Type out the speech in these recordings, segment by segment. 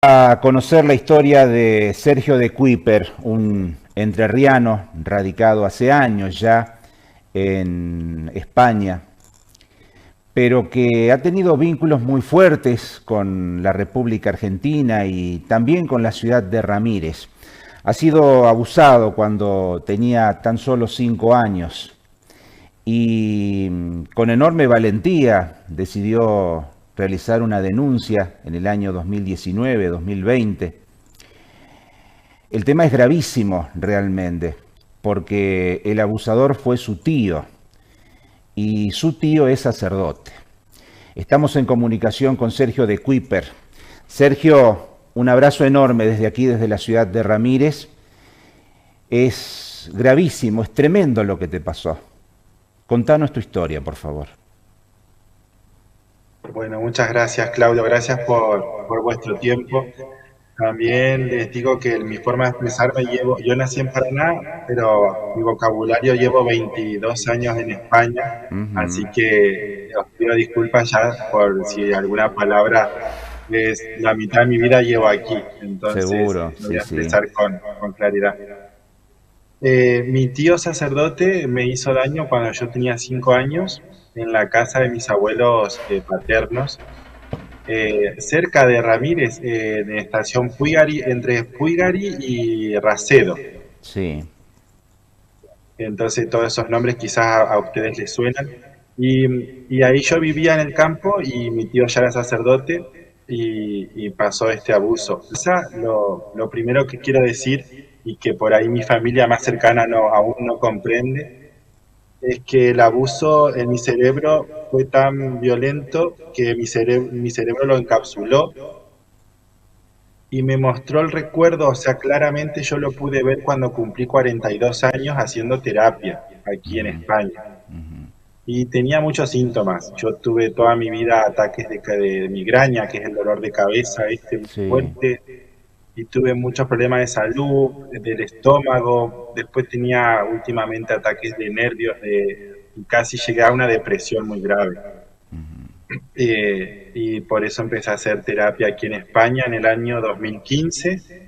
A conocer la historia de Sergio de Kuiper, un entrerriano radicado hace años ya en España, pero que ha tenido vínculos muy fuertes con la República Argentina y también con la ciudad de Ramírez. Ha sido abusado cuando tenía tan solo 5 años y con enorme valentía decidió realizar una denuncia en el año 2019-2020. El tema es gravísimo realmente, porque el abusador fue su tío y su tío es sacerdote. Estamos en comunicación con Sergio de Kuiper. Sergio, un abrazo enorme desde aquí, desde la ciudad de Ramírez. Es gravísimo, es tremendo lo que te pasó. Contanos tu historia, por favor. Bueno, muchas gracias, Claudio. Gracias por vuestro tiempo. También les digo que mi forma de expresarme yo nací en Paraná, pero mi vocabulario llevo 22 años en España, así que os pido disculpas ya por si alguna palabra es la mitad de mi vida llevo aquí, entonces Seguro, lo voy sí, a sí. expresar con claridad. Mi tío sacerdote me hizo daño cuando yo tenía 5 años en la casa de mis abuelos paternos, cerca de Ramírez, de estación Puigari, entre Puigari y Racedo. Sí. Entonces todos esos nombres quizás a ustedes les suenan. Y ahí yo vivía en el campo y mi tío ya era sacerdote y pasó este abuso. Quizá lo primero que quiero decir y que por ahí mi familia más cercana aún no comprende es que el abuso en mi cerebro fue tan violento que mi cerebro lo encapsuló y me mostró el recuerdo, o sea, claramente yo lo pude ver cuando cumplí 42 años haciendo terapia aquí en España. Y tenía muchos síntomas. Yo tuve toda mi vida ataques de migraña, que es el dolor de cabeza, muy Sí. fuerte, y tuve muchos problemas de salud, del estómago. Después tenía últimamente ataques de nervios, y casi llegué a una depresión muy grave. Y por eso empecé a hacer terapia aquí en España en el año 2015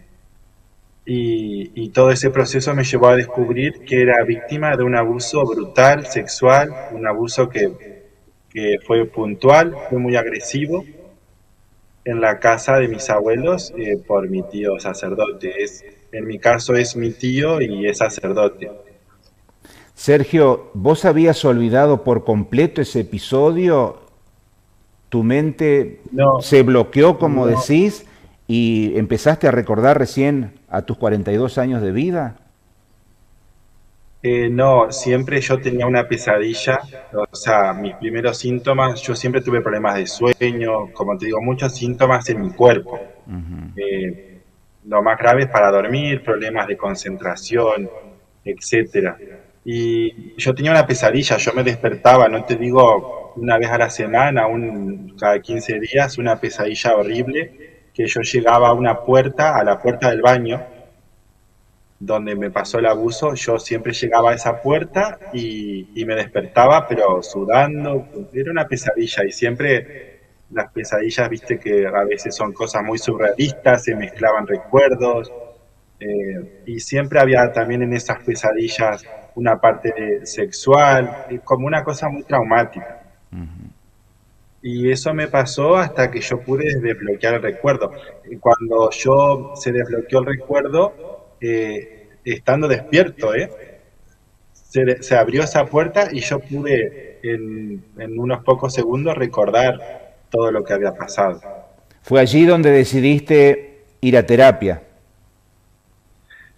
y todo ese proceso me llevó a descubrir que era víctima de un abuso brutal, sexual, un abuso que fue puntual, fue muy agresivo en la casa de mis abuelos por mi tío sacerdote. En mi caso es mi tío y es sacerdote. Sergio, ¿vos habías olvidado por completo ese episodio? ¿Tu mente No, se bloqueó, como no, decís, y empezaste a recordar recién a tus 42 años de vida? no, siempre yo tenía una pesadilla, o sea, mis primeros síntomas, yo siempre tuve problemas de sueño, como te digo, muchos síntomas en mi cuerpo. Eh, lo más grave es para dormir, problemas de concentración, etcétera. Y yo tenía una pesadilla, yo me despertaba, no te digo una vez a la semana, cada 15 días, una pesadilla horrible, que yo llegaba a una puerta, a la puerta del baño, donde me pasó el abuso, yo siempre llegaba a esa puerta y me despertaba, pero sudando, era una pesadilla y siempre las pesadillas, viste que a veces son cosas muy surrealistas, se mezclaban recuerdos y siempre había también en esas pesadillas una parte sexual, como una cosa muy traumática. Y eso me pasó hasta que yo pude desbloquear el recuerdo. Cuando yo se desbloqueó el recuerdo, estando despierto, se abrió esa puerta y yo pude en unos pocos segundos recordar todo lo que había pasado. Fue allí donde decidiste ir a terapia.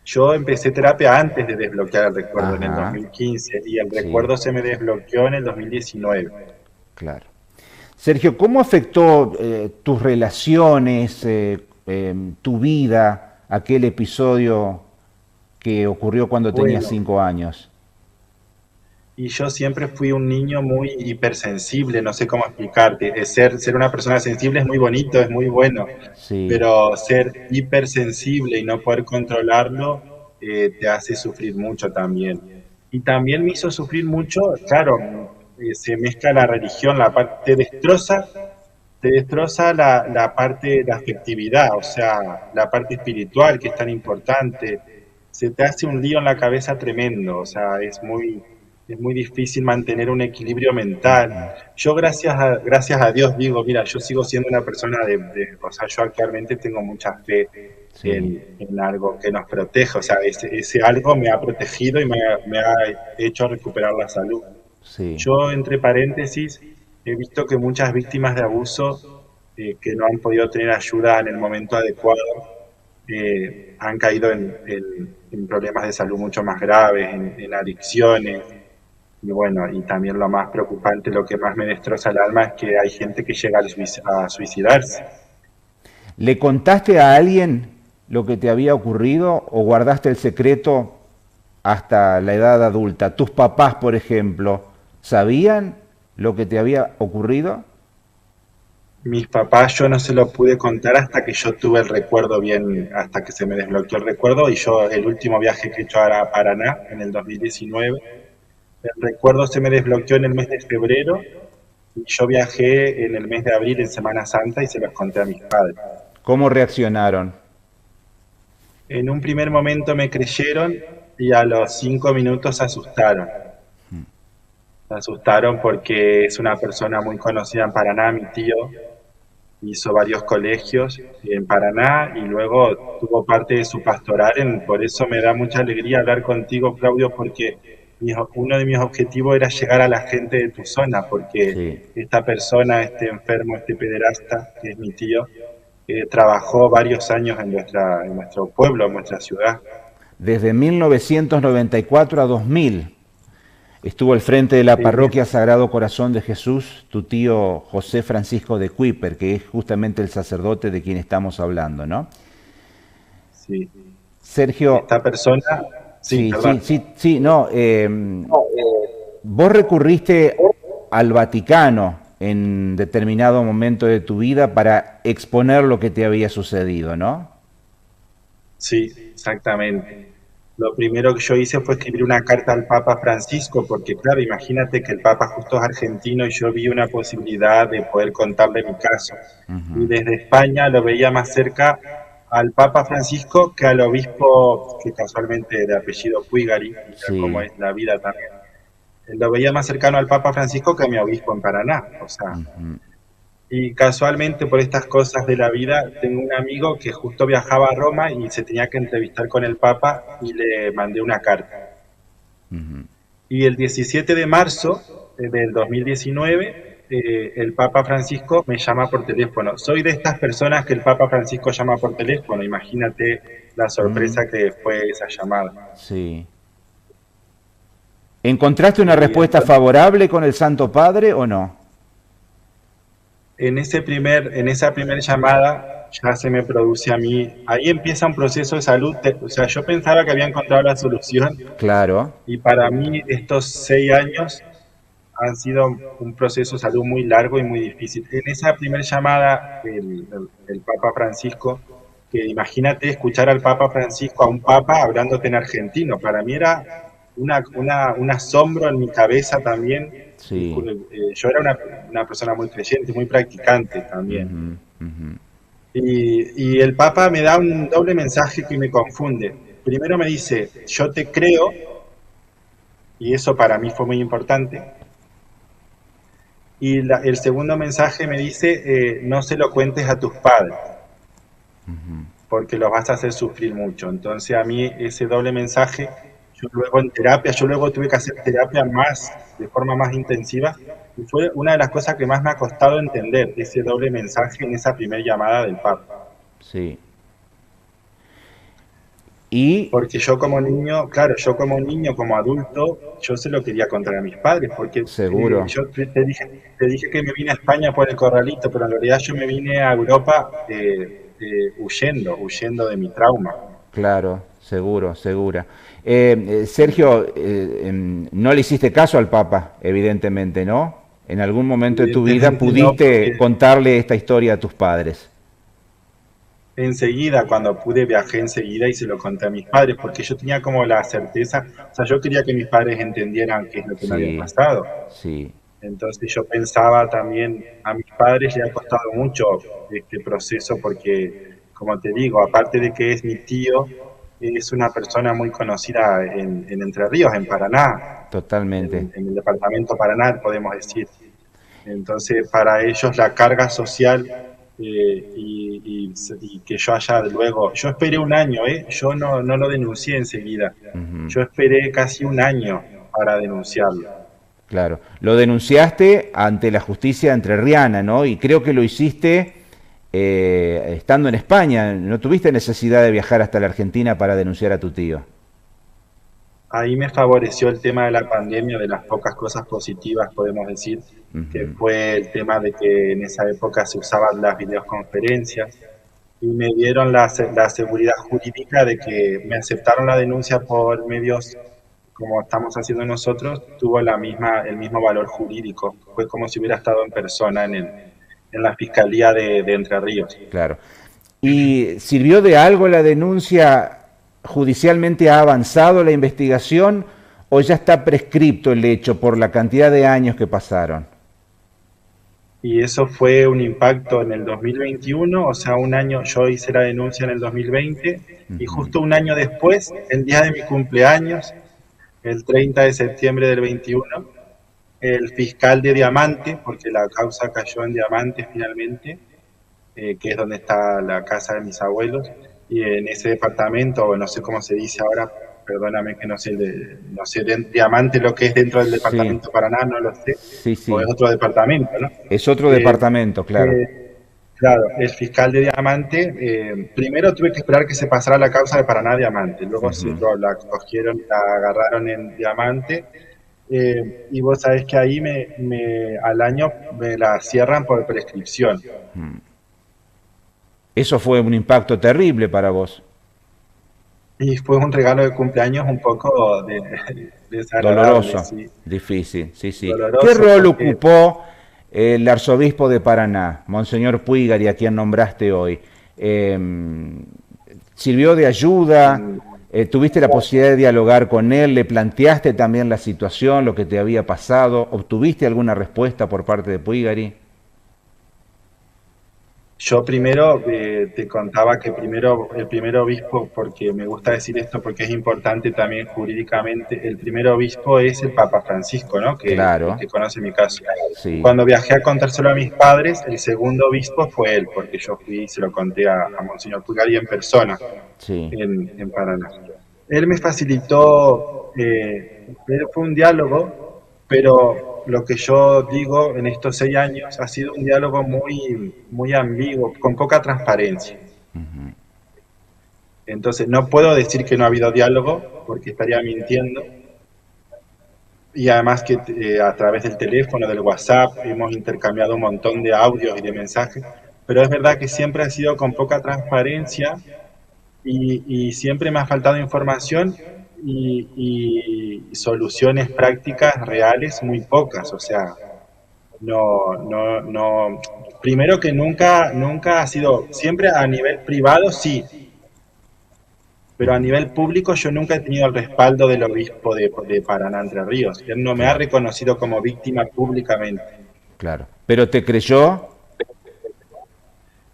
Yo empecé terapia antes de desbloquear el recuerdo en el Ajá, 2015 y el sí, recuerdo se me desbloqueó en el 2019. claro. Sergio, ¿cómo afectó tus relaciones, tu vida, aquel episodio que ocurrió cuando tenías Bueno, 5 años? y yo siempre fui un niño muy hipersensible, no sé cómo explicarte. Ser una persona sensible es muy bonito, es muy bueno, Sí, pero ser hipersensible y no poder controlarlo te hace sufrir mucho también. Y también me hizo sufrir mucho, claro, se mezcla la religión, la parte destroza te destroza la parte, la afectividad, o sea, la parte espiritual que es tan importante. Se te hace un lío en la cabeza tremendo, o sea, es muy difícil mantener un equilibrio mental. Ujú. Yo gracias a Dios digo, mira, yo sigo siendo una persona o sea, yo actualmente tengo mucha fe Sí, en algo que nos protege, o sea, ese algo me ha protegido y me ha hecho recuperar la salud. sí. Yo, entre paréntesis, he visto que muchas víctimas de abuso que no han podido tener ayuda en el momento adecuado han caído en problemas de salud mucho más graves, en adicciones. Y bueno, y también lo más preocupante, lo que más me destroza el alma es que hay gente que llega a suicidarse. ¿Le contaste a alguien lo que te había ocurrido o guardaste el secreto hasta la edad adulta? ¿Tus papás, por ejemplo, sabían lo que te había ocurrido? Mis papás yo no se lo pude contar hasta que yo tuve el recuerdo bien, hasta que se me desbloqueó el recuerdo y yo el último viaje que he hecho a Paraná en el 2019, el recuerdo se me desbloqueó en el mes de febrero y yo viajé en el mes de abril en Semana Santa y se los conté a mis padres. ¿Cómo reaccionaron? En un primer momento me creyeron y a los 5 minutos se asustaron. Se asustaron porque es una persona muy conocida en Paraná, mi tío, hizo varios colegios en Paraná y luego tuvo parte de su pastoral. Por eso me da mucha alegría hablar contigo, Claudio, porque uno de mis objetivos era llegar a la gente de tu zona, Sí. porque esta persona, este enfermo, este pederasta, que es mi tío, trabajó varios años en nuestro pueblo, en nuestra ciudad. Desde 1994 a 2000 estuvo al frente de la Sí, parroquia Sagrado Corazón de Jesús tu tío José Francisco de Kuiper, que es justamente el sacerdote de quien estamos hablando, ¿no? sí. Sergio, Esta persona, sí, sí, sí, perdón. sí, sí, no. Vos recurriste al Vaticano en determinado momento de tu vida para exponer lo que te había sucedido, ¿no? Sí, exactamente. Lo primero que yo hice fue escribir una carta al Papa Francisco, porque claro, imagínate que el Papa justo es argentino y yo vi una posibilidad de poder contarle mi caso. Y Ujú. desde España lo veía más cerca al Papa Francisco que al obispo, que casualmente de apellido Puigari, mira cómo Sí. es la vida también. Lo veía más cercano al Papa Francisco que a mi obispo en Paraná. O sea, Ujú. y casualmente por estas cosas de la vida, tengo un amigo que justo viajaba a Roma y se tenía que entrevistar con el Papa y le mandé una carta. Ujú. Y el 17 de marzo del 2019, el Papa Francisco me llama por teléfono. Soy de estas personas que el Papa Francisco llama por teléfono. Imagínate la Mm, sorpresa que fue esa llamada. sí. ¿Encontraste una Y respuesta entonces, favorable con el Santo Padre o no? en esa primera llamada ya se me produce a mí, ahí empieza un proceso de salud, o sea, yo pensaba que había encontrado la solución. Claro. Y para mí estos 6 años han sido un proceso de salud muy largo y muy difícil. En esa primera llamada, el Papa Francisco, que imagínate escuchar al Papa Francisco, a un Papa hablándote en argentino, para mí era un asombro en mi cabeza también. Sí. Yo era una persona muy creyente, muy practicante también. Ujú, ujú. Y el Papa me da un doble mensaje que me confunde. Primero me dice, yo te creo, y eso para mí fue muy importante. Y el segundo mensaje me dice, no se lo cuentes a tus padres, porque los vas a hacer sufrir mucho. Entonces a mí ese doble mensaje, yo luego en terapia, yo luego tuve que hacer terapia más, de forma más intensiva, y fue una de las cosas que más me ha costado entender, ese doble mensaje en esa primera llamada del Papa. Sí. Y Porque yo como niño, claro, yo como niño, como adulto, yo se lo quería contar a mis padres, porque seguro. yo te dije que me vine a España por el corralito, pero en realidad yo me vine a Europa huyendo de mi trauma. Claro, seguro, segura. Sergio, no le hiciste caso al Papa, evidentemente, ¿no? En algún momento de tu vida Evidentemente no, pudiste porque contarle esta historia a tus padres. enseguida, cuando pude, viajé enseguida y se lo conté a mis padres, porque yo tenía como la certeza, o sea, yo quería que mis padres entendieran qué es lo que me había Sí, pasado. sí. Entonces yo pensaba también a mis padres les ha costado mucho este proceso porque, como te digo, aparte de que es mi tío, es una persona muy conocida en Entre Ríos, en Paraná, Totalmente. en el departamento Paraná, podemos decir. Entonces, para ellos la carga social y que yo haya luego, yo esperé un año, yo no lo denuncié enseguida, Ujú. yo esperé casi un año para denunciarlo. Claro. Lo denunciaste ante la justicia entrerriana, ¿no? Y creo que lo hiciste estando en España. No tuviste necesidad de viajar hasta la Argentina para denunciar a tu tío. Ahí me favoreció el tema de la pandemia, de las pocas cosas positivas, podemos decir, que Ujú. fue el tema de que en esa época se usaban las videoconferencias y me dieron la seguridad jurídica de que me aceptaron la denuncia por medios como estamos haciendo nosotros, tuvo el mismo valor jurídico. Fue como si hubiera estado en persona en la Fiscalía de Entre Ríos. Claro. ¿Y sirvió de algo la denuncia? ¿Judicialmente ha avanzado la investigación o ya está prescripto el hecho por la cantidad de años que pasaron? Y eso fue un impacto en el 2021, o sea, un año, yo hice la denuncia en el 2020 y Ujú. justo un año después, el día de mi cumpleaños, el 30 de septiembre del 21, el fiscal de Diamante, porque la causa cayó en Diamante finalmente, que es donde está la casa de mis abuelos, y en ese departamento, o no sé cómo se dice ahora, perdóname que no sé, no sé Diamante lo que es dentro del Sí, departamento Paraná, no lo sé, sí, o es sí. otro departamento, ¿no? Es otro Eh, departamento, claro. eh, claro, el fiscal de Diamante, primero tuve que esperar que se pasara la causa de Paraná Diamante, luego Ujú. la cogieron, la agarraron en Diamante, y vos sabés que ahí al año me la cierran por prescripción. Eso fue un impacto terrible para vos. Y fue un regalo de cumpleaños un poco desagradable, Doloroso, sí, difícil, sí, sí. ¿Qué doloroso rol porque ocupó el arzobispo de Paraná, Monseñor Puigari, a quien nombraste hoy? Eh, ¿Sirvió de ayuda? en, ¿Tuviste la posibilidad de dialogar con él? ¿Le planteaste también la situación, lo que te había pasado? ¿Obtuviste alguna respuesta por parte de Puigari? yo primero te contaba que primero el primer obispo, porque me gusta decir esto porque es importante también jurídicamente, el primer obispo es el Papa Francisco, ¿no? Que el Claro, que conoce mi caso. Y sí, cuando viajé a contárselo a mis padres, el segundo obispo fue él, porque yo fui y se lo conté a Monseñor Pugari en persona, sí. en Paraná. Él me facilitó, fue un diálogo, pero lo que yo digo en estos 6 años ha sido un diálogo muy ambiguo, con poca transparencia. Entonces, no puedo decir que no ha habido diálogo, porque estaría mintiendo. Y además que a través del teléfono, del WhatsApp, hemos intercambiado un montón de audios y de mensajes, pero es verdad que siempre ha sido con poca transparencia y siempre me ha faltado información y soluciones prácticas reales muy pocas. O sea, no. Primero que nunca ha sido, siempre a nivel privado sí, pero a nivel público yo nunca he tenido el respaldo del obispo de Paraná Entre Ríos. Él no me ha Claro, reconocido como víctima públicamente. claro. ¿Pero te creyó?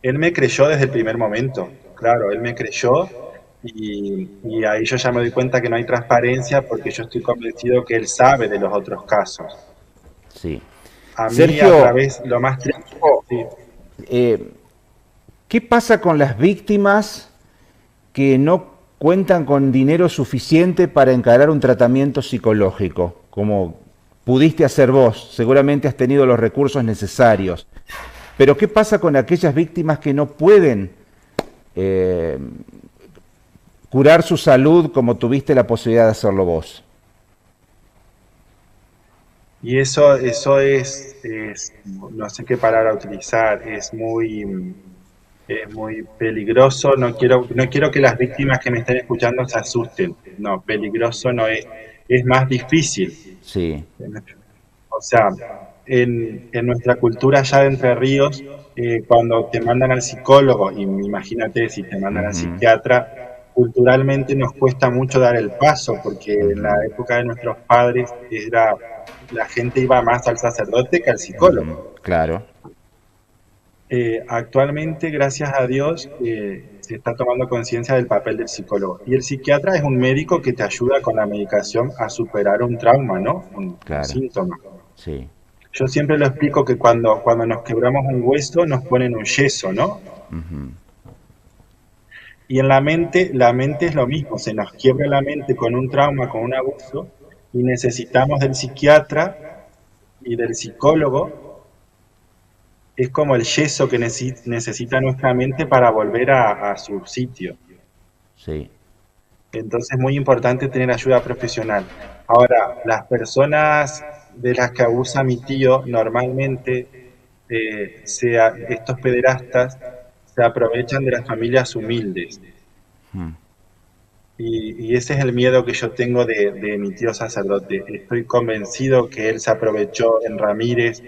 Él me creyó desde el primer momento, claro, él me creyó y ahí yo ya me doy cuenta que no hay transparencia porque yo estoy convencido que él sabe de los otros casos. Sí. A mí a Sergio, través, lo más triste, sí, eh, ¿qué pasa con las víctimas que no cuentan con dinero suficiente para encarar un tratamiento psicológico, como pudiste hacer vos? Seguramente has tenido los recursos necesarios. Pero ¿qué pasa con aquellas víctimas que no pueden eh, curar su salud como tuviste la posibilidad de hacerlo vos? y eso no sé qué palabra utilizar, es muy peligroso, no quiero que las víctimas que me estén escuchando se asusten, no, peligroso no es, es más difícil. Sí. O sea, en nuestra cultura allá de Entre Ríos, cuando te mandan al psicólogo, y imagínate si te mandan al Ujú, psiquiatra, culturalmente nos cuesta mucho dar el paso, porque en la ujú, época de nuestros padres la gente iba más al sacerdote que al ujú. psicólogo. Claro, Actualmente, gracias a Dios, se está tomando conciencia del papel del psicólogo. Y el psiquiatra es un médico que te ayuda con la medicación a superar un trauma, ¿no? Un Claro, síntoma. sí. Yo siempre lo explico que cuando nos quebramos un hueso nos ponen un yeso, ¿no? Ujú. Y en la mente es lo mismo, se nos quiebra la mente con un trauma, con un abuso, y necesitamos del psiquiatra y del psicólogo. Es como el yeso que necesita nuestra mente para volver a su sitio. Sí, Entonces es muy importante tener ayuda profesional. Ahora, las personas de las que abusa mi tío normalmente, estos pederastas, se aprovechan de las familias humildes. mm, Y ese es el miedo que yo tengo de mi tío sacerdote. Estoy convencido que él se aprovechó en Ramírez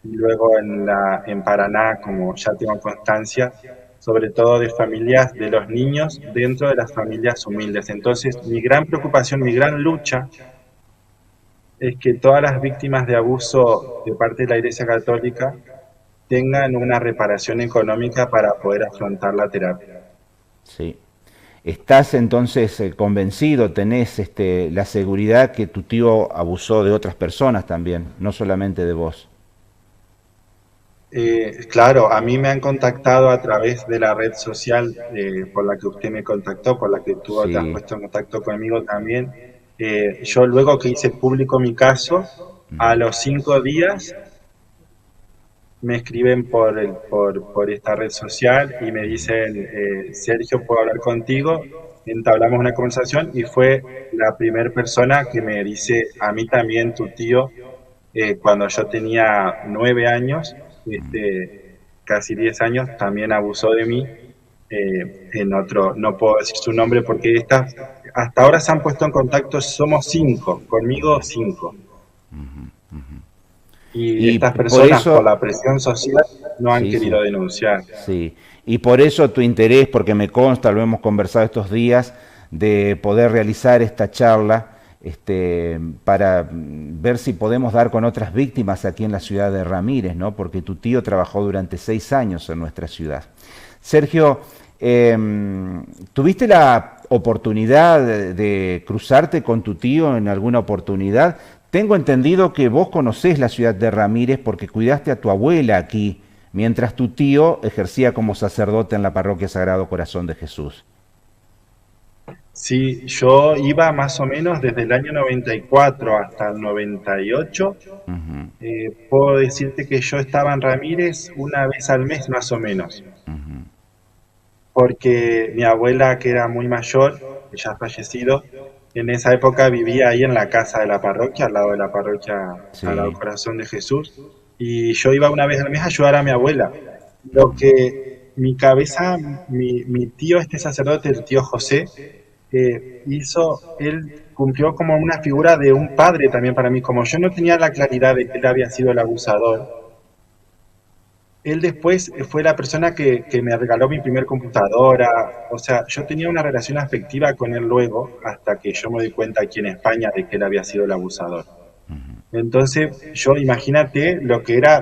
y luego en Paraná, como ya tengo constancia, sobre todo de familias de los niños dentro de las familias humildes. Entonces, mi gran preocupación, mi gran lucha es que todas las víctimas de abuso de parte de la Iglesia Católica tengan una reparación económica para poder afrontar la terapia. sí. ¿Estás entonces convencido, tenés la seguridad que tu tío abusó de otras personas también, no solamente de vos? Claro, a mí me han contactado a través de la red social por la que usted me contactó, por la que tú te has Sí. puesto en contacto conmigo también. Yo luego que hice público mi caso, a Ujú. los 5 días me escriben por esta red social y me dicen, Sergio, ¿puedo hablar contigo? Entablamos una conversación y fue la primera persona que me dice, a mí también tu tío, cuando yo tenía 9 años, casi 10 años, también abusó de mí. En otro, no puedo decir su nombre porque hasta ahora se han puesto en contacto, somos 5, conmigo 5. Y Y estas por personas, por la eso, presión social, no han sí, sí, querido denunciar. sí. Y por eso tu interés, porque me consta, lo hemos conversado estos días, de poder realizar esta charla, para ver si podemos dar con otras víctimas aquí en la ciudad de Ramírez, ¿no? Porque tu tío trabajó durante 6 años en nuestra ciudad. Sergio, ¿tuviste la oportunidad de cruzarte con tu tío en alguna oportunidad? Tengo entendido que vos conocés la ciudad de Ramírez porque cuidaste a tu abuela aquí, mientras tu tío ejercía como sacerdote en la parroquia Sagrado Corazón de Jesús. Sí, yo iba más o menos desde el año 94 hasta el 98. Ujú, Puedo decirte que yo estaba en Ramírez una vez al mes más o menos, ujú. porque mi abuela, que era muy mayor, que ya ha fallecido, en esa época vivía ahí en la casa de la parroquia, al lado de la parroquia Sagrado Sí. Corazón de Jesús, y yo iba una vez al mes a ayudar a mi abuela. Lo que mi cabeza, mi tío, este sacerdote, el tío José, él cumplió como una figura de un padre también para mí. Como yo no tenía la claridad de que él había sido el abusador, él después fue la persona que me regaló mi primer computadora. O sea, yo tenía una relación afectiva con él luego, hasta que yo me di cuenta aquí en España de que él había sido el abusador. Entonces, yo imagínate lo que era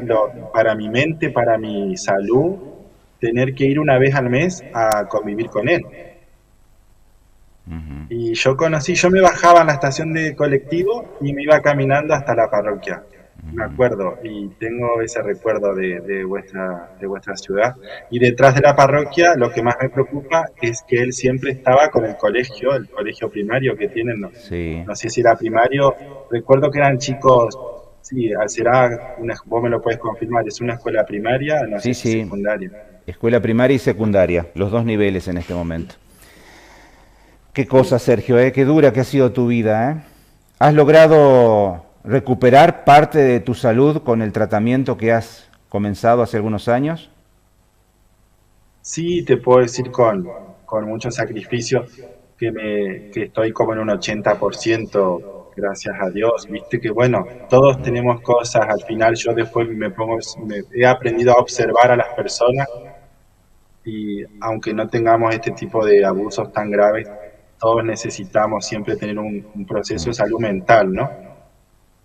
para mi mente, para mi salud, tener que ir una vez al mes a convivir con él. Ujú. Y yo me bajaba en la estación de colectivo y me iba caminando hasta la parroquia. Me acuerdo, y tengo ese recuerdo de vuestra ciudad. Y detrás de la parroquia, lo que más me preocupa es que él siempre estaba con el colegio primario que tienen, no, Sí. no sé si era primario, recuerdo que eran chicos, sí, vos me lo puedes confirmar, es una escuela primaria, no sé Sí, si sí. secundaria. Escuela primaria y secundaria, los dos niveles en este momento. Qué cosa, Sí. Sergio, ¿eh? Qué dura que ha sido tu vida, ¿eh? ¿Has logrado recuperar parte de tu salud con el tratamiento que has comenzado hace algunos años? Sí, te puedo decir con mucho sacrificio que estoy como en un 80%, gracias a Dios. Viste que, bueno, todos tenemos cosas. Al final yo después he aprendido a observar a las personas y aunque no tengamos este tipo de abusos tan graves, todos necesitamos siempre tener un proceso de salud mental, ¿no?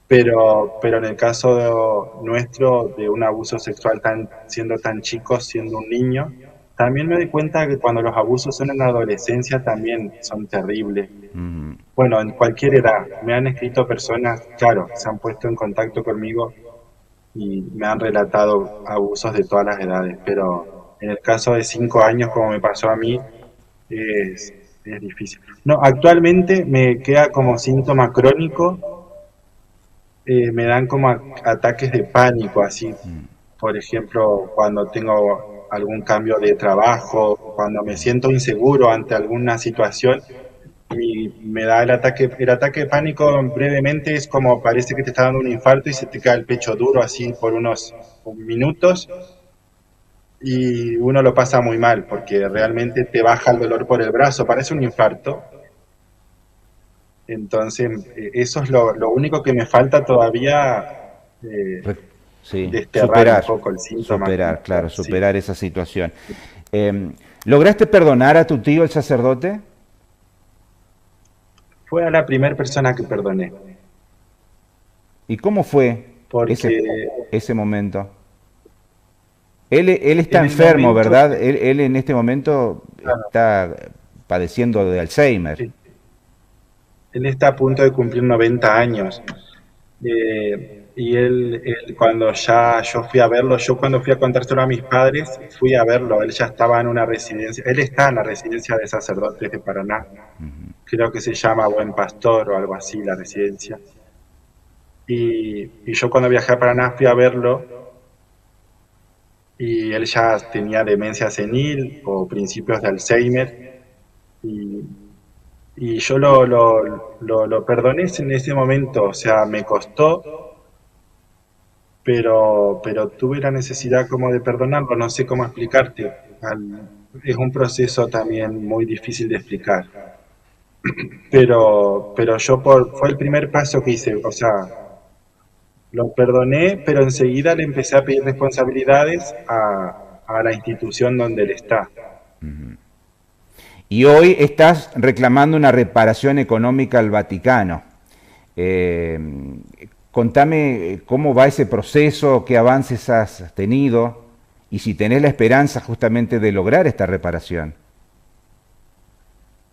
pero en el caso nuestro, de un abuso sexual siendo tan chico, siendo un niño, también me doy cuenta que cuando los abusos son en la adolescencia también son terribles. Ujú. Bueno, en cualquier edad. Me han escrito personas, claro, se han puesto en contacto conmigo y me han relatado abusos de todas las edades, pero en el caso de 5 años, como me pasó a mí, es difícil. No, actualmente me queda como síntoma crónico, me dan como ataques de pánico, así, por ejemplo, cuando tengo algún cambio de trabajo, cuando me siento inseguro ante alguna situación y me da el ataque de pánico brevemente es como parece que te está dando un infarto y se te queda el pecho duro así por unos minutos y uno lo pasa muy mal porque realmente te baja el dolor por el brazo, parece un infarto. Entonces, eso es lo único que me falta todavía, Re- Sí, desterrar un superar, poco el síntoma como superar, claro, tal, sí. superar esa situación. ¿Lograste perdonar a tu tío, el sacerdote? Fue a la primera persona que perdoné, ¿Y cómo fue porque ese momento? Él está en el enfermo, momento, ¿verdad? Él en este momento está padeciendo de Alzheimer. él está a punto de cumplir 90 años. Y él, cuando ya yo fui a verlo, yo cuando fui a contárselo a mis padres, fui a verlo, él ya estaba en una residencia, él está en la residencia de sacerdotes de Paraná, creo que se llama Buen Pastor o algo así, la residencia. Y yo cuando viajé a Paraná fui a verlo y él ya tenía demencia senil o principios de Alzheimer y, y yo lo perdoné en ese momento, o sea, me costó, pero tuve la necesidad como de perdonarlo, no sé cómo explicarte. Es un proceso también muy difícil de explicar, pero fue el primer paso que hice, o sea, lo perdoné, pero enseguida le empecé a pedir responsabilidades a la institución donde él está. Y hoy estás reclamando una reparación económica al Vaticano. Eh, Contame cómo va ese proceso, qué avances has tenido y si tenés la esperanza justamente de lograr esta reparación.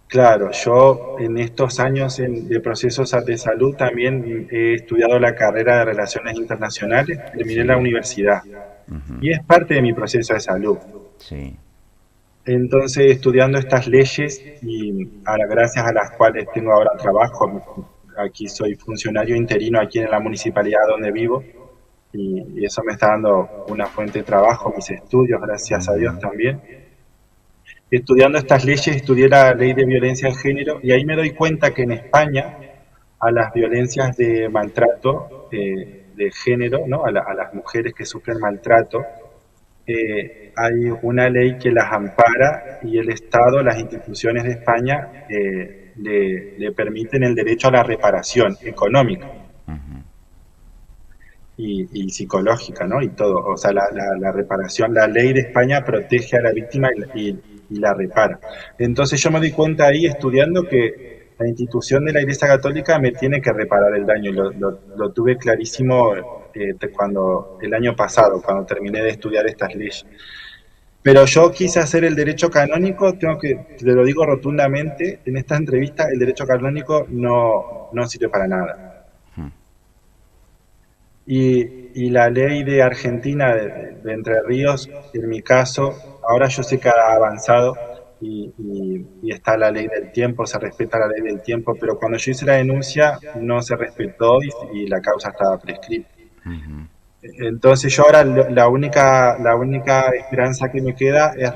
Claro, yo en estos años de procesos de salud también he estudiado la carrera de Relaciones Internacionales, terminé la Sí, universidad y es parte de mi proceso de salud. sí. Entonces, estudiando estas leyes y gracias a las cuales tengo ahora trabajo, aquí soy funcionario interino aquí en la municipalidad donde vivo y eso me está dando una fuente de trabajo, mis estudios, gracias a Dios Ujú. también. Estudiando estas leyes, estudié la ley de violencia de género y ahí me doy cuenta que en España a las violencias de maltrato de género, ¿no? A las mujeres que sufren maltrato, hay una ley que las ampara y el Estado, las instituciones de España le permiten el derecho a la reparación económica y psicológica, ¿no? Y todo. O sea, la reparación, la ley de España protege a la víctima y la repara. Entonces yo me di cuenta ahí estudiando que la institución de la Iglesia Católica me tiene que reparar el daño y lo tuve clarísimo cuando el año pasado, cuando terminé de estudiar estas leyes. Pero yo quise hacer el derecho canónico, te lo digo rotundamente, en esta entrevista el derecho canónico no sirve para nada. Y la ley de Argentina, de Entre Ríos, en mi caso, ahora yo sé que ha avanzado y está la ley del tiempo, se respeta la ley del tiempo, pero cuando yo hice la denuncia no se respetó y la causa estaba prescrita. Entonces yo ahora la única esperanza que me queda es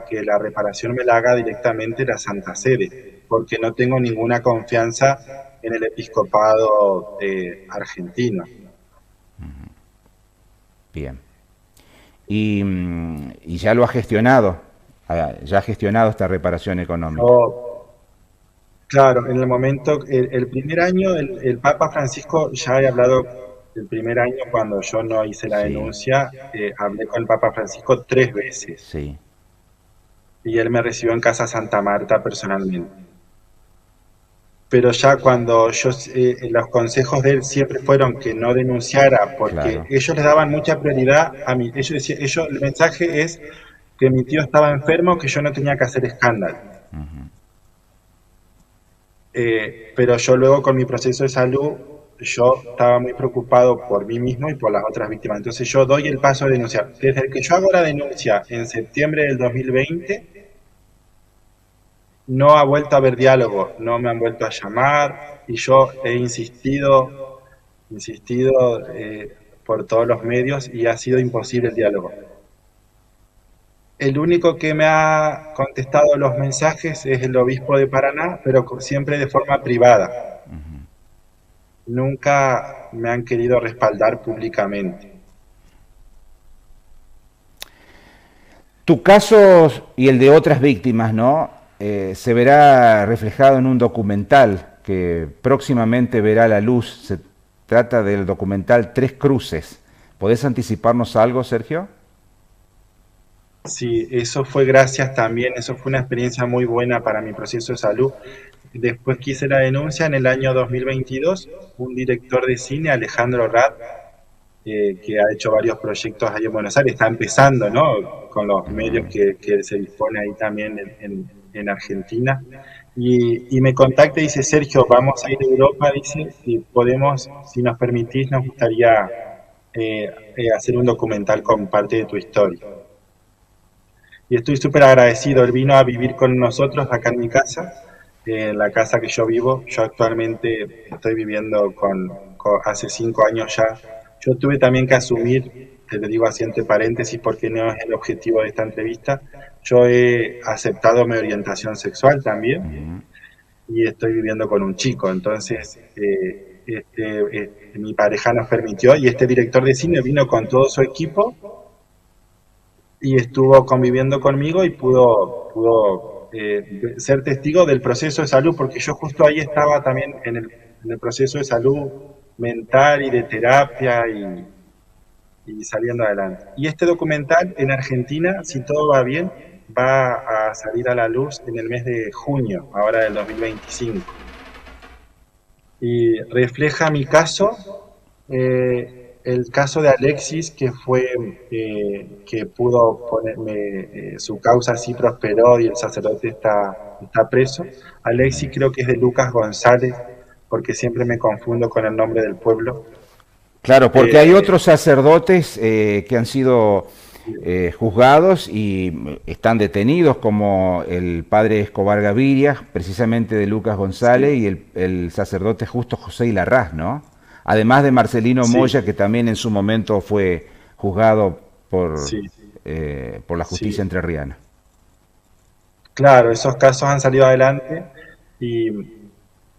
que la reparación me la haga directamente la Santa Sede, porque no tengo ninguna confianza en el episcopado argentino. Bien. Y ya lo ha gestionado, ya ha gestionado esta reparación económica. Yo, claro, en el momento, el primer año, el Papa Francisco, ya he hablado el primer año cuando yo no hice la Sí, denuncia, hablé con el Papa Francisco 3 veces sí. y él me recibió en Casa Santa Marta personalmente. pero ya cuando los consejos de él siempre fueron que no denunciara, porque Claro. ellos le daban mucha prioridad a mí. El mensaje es que mi tío estaba enfermo, que yo no tenía que hacer escándalo. Pero yo luego con mi proceso de salud, yo estaba muy preocupado por mí mismo y por las otras víctimas. Entonces yo doy el paso de denunciar. Desde que yo hago la denuncia en septiembre del 2020, no ha vuelto a haber diálogo, no me han vuelto a llamar y yo he insistido por todos los medios y ha sido imposible el diálogo. El único que me ha contestado los mensajes es el obispo de Paraná, pero siempre de forma privada. Nunca me han querido respaldar públicamente. Tu caso y el de otras víctimas, ¿no? Se verá reflejado en un documental que próximamente verá la luz. Se trata del documental Tres Cruces. ¿Podés anticiparnos algo, Sergio? Sí, eso fue gracias también, eso fue una experiencia muy buena para mi proceso de salud. Después que hice la denuncia en el año 2022, un director de cine, Alejandro Rad, que ha hecho varios proyectos ahí en Buenos Aires, está empezando, ¿no? Con los medios que se dispone ahí también en Argentina. Y me contacta y dice, Sergio, vamos a ir a Europa, dice, y podemos, si nos permitís, nos gustaría hacer un documental con parte de tu historia. Y estoy súper agradecido. Él vino a vivir con nosotros acá en mi casa, en la casa que yo vivo. Yo actualmente estoy viviendo hace 5 años ya. Yo tuve también que asumir, te lo digo así entre paréntesis porque no es el objetivo de esta entrevista, yo he aceptado mi orientación sexual también y estoy viviendo con un chico. Entonces, mi pareja nos permitió y este director de cine vino con todo su equipo y estuvo conviviendo conmigo y pudo ser testigo del proceso de salud, porque yo justo ahí estaba también en el proceso de salud mental y de terapia y saliendo adelante. Y este documental en Argentina, si todo va bien, va a salir a la luz en el mes de junio, ahora del 2025. Y refleja mi caso, el caso de Alexis, que fue que pudo ponerme, su causa sí prosperó y el sacerdote está preso. Alexis creo que es de Lucas González, porque siempre me confundo con el nombre del pueblo. Claro, porque hay otros sacerdotes que han sido juzgados y están detenidos, como el padre Escobar Gaviria, precisamente de Lucas González, Sí, y el sacerdote Justo José Ilarraz, ¿no? Además de Marcelino sí, Moya, que también en su momento fue juzgado sí, por la justicia sí. entrerriana. Claro, esos casos han salido adelante y,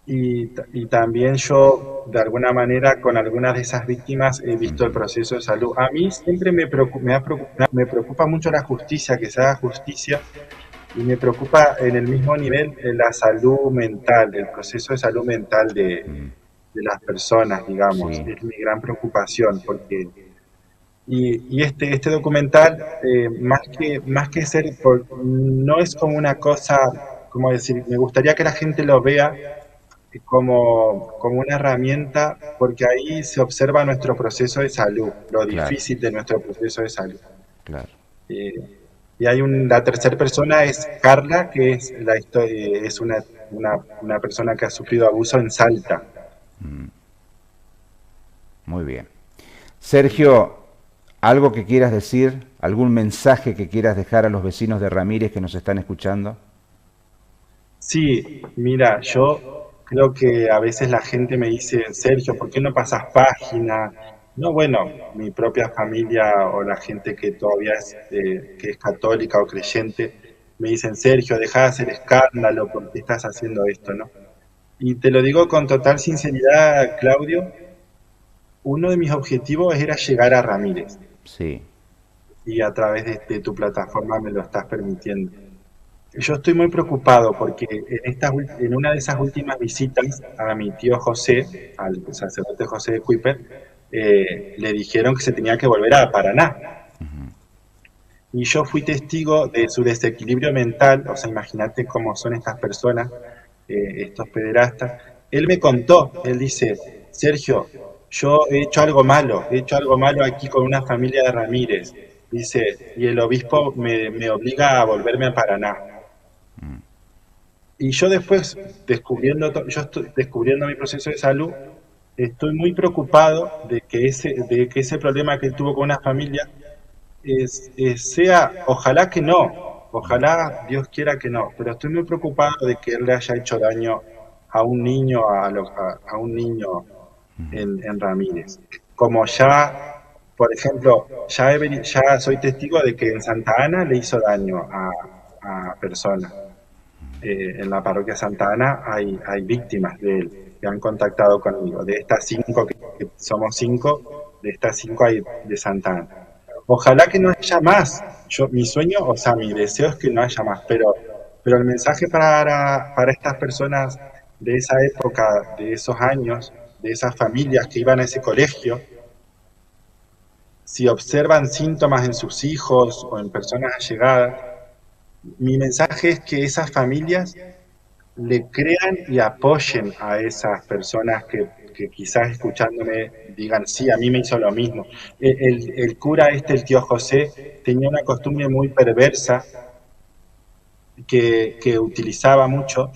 y también yo, de alguna manera, con algunas de esas víctimas he visto el proceso de salud. A mí siempre me preocupa mucho la justicia, que se haga justicia, y me preocupa en el mismo nivel la salud mental, el proceso de salud mental de las personas, digamos. Sí, Es mi gran preocupación, porque y este documental, más que ser, no es como una cosa, como decir, me gustaría que la gente lo vea como una herramienta, porque ahí se observa nuestro proceso de salud, lo claro, difícil de nuestro proceso de salud. claro. Y hay la tercera persona es Carla, que es la historia, es una persona que ha sufrido abuso en Salta. Muy bien. Sergio, ¿algo que quieras decir? ¿Algún mensaje que quieras dejar a los vecinos de Ramírez que nos están escuchando? Sí, mira, yo creo que a veces la gente me dice, Sergio, ¿por qué no pasas página? No, bueno, mi propia familia o la gente que todavía que es católica o creyente, me dicen, Sergio, deja de hacer escándalo, ¿por qué estás haciendo esto, no? Y te lo digo con total sinceridad, Claudio, uno de mis objetivos era llegar a Ramírez Sí. y a través de tu plataforma me lo estás permitiendo. Yo estoy muy preocupado porque en una de esas últimas visitas a mi tío José, al sacerdote José de Kuiper, le dijeron que se tenía que volver a Paraná. Y yo fui testigo de su desequilibrio mental, o sea, imagínate cómo son estas personas, estos pederastas, él me contó, él dice, Sergio, yo he hecho algo malo aquí con una familia de Ramírez, dice, y el obispo me obliga a volverme a Paraná. Y yo después, yo estoy descubriendo mi proceso de salud, estoy muy preocupado de que ese problema que él tuvo con una familia sea, ojalá que no, ojalá Dios quiera que no, pero estoy muy preocupado de que él le haya hecho daño a un niño, a un niño en Ramírez. Como ya, por ejemplo, ya soy testigo de que en Santa Ana le hizo daño a personas. En la parroquia Santa Ana hay víctimas de él que han contactado conmigo. De estas 5, que somos 5, de estas 5 hay de Santa Ana. Ojalá que no haya más. Mi sueño, o sea, mi deseo es que no haya más, pero el mensaje para estas personas de esa época, de esos años, de esas familias que iban a ese colegio, si observan síntomas en sus hijos o en personas allegadas, mi mensaje es que esas familias le crean y apoyen a esas personas que quizás escuchándome digan, sí, a mí me hizo lo mismo. El cura el tío José, tenía una costumbre muy perversa que utilizaba mucho,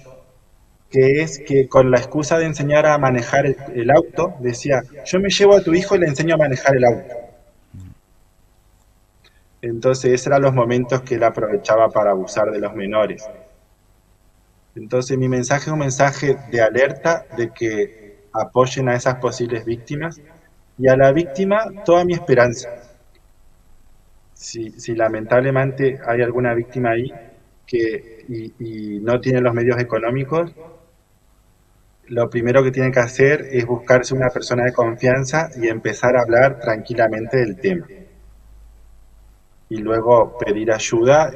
que es que con la excusa de enseñar a manejar el auto, decía, yo me llevo a tu hijo y le enseño a manejar el auto. Entonces, esos eran los momentos que él aprovechaba para abusar de los menores. Entonces, mi mensaje es un mensaje de alerta, de que apoyen a esas posibles víctimas, y a la víctima toda mi esperanza. Si lamentablemente hay alguna víctima ahí y no tiene los medios económicos, lo primero que tiene que hacer es buscarse una persona de confianza y empezar a hablar tranquilamente del tema. Y luego pedir ayuda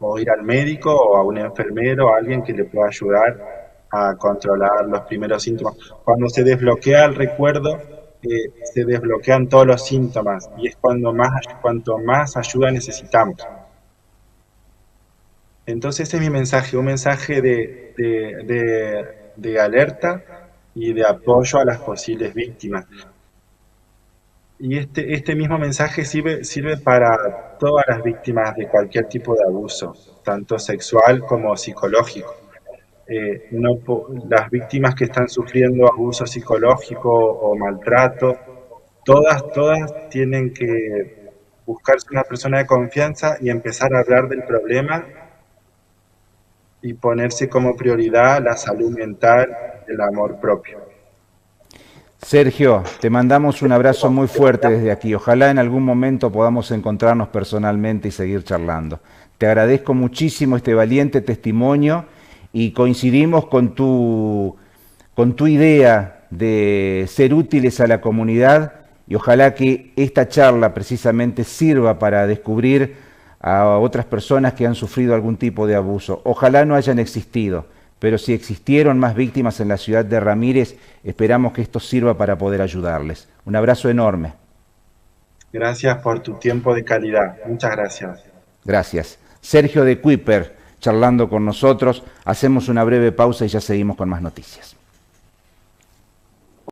o ir al médico o a un enfermero o a alguien que le pueda ayudar a controlar los primeros síntomas. Cuando se desbloquea el recuerdo, se desbloquean todos los síntomas y es cuanto más ayuda necesitamos. Entonces ese es mi mensaje, un mensaje de alerta y de apoyo a las posibles víctimas. Y este mismo mensaje sirve para todas las víctimas de cualquier tipo de abuso, tanto sexual como psicológico. Las víctimas que están sufriendo abuso psicológico o maltrato, todas tienen que buscarse una persona de confianza y empezar a hablar del problema y ponerse como prioridad la salud mental, el amor propio. Sergio, te mandamos un abrazo muy fuerte desde aquí. Ojalá en algún momento podamos encontrarnos personalmente y seguir charlando. Te agradezco muchísimo este valiente testimonio y coincidimos con tu idea de ser útiles a la comunidad y ojalá que esta charla precisamente sirva para descubrir a otras personas que han sufrido algún tipo de abuso. Ojalá no hayan existido, pero si existieron más víctimas en la ciudad de Ramírez, esperamos que esto sirva para poder ayudarles. Un abrazo enorme. Gracias por tu tiempo de calidad. Muchas gracias. Gracias. Sergio de Kuiper, charlando con nosotros. Hacemos una breve pausa y ya seguimos con más noticias.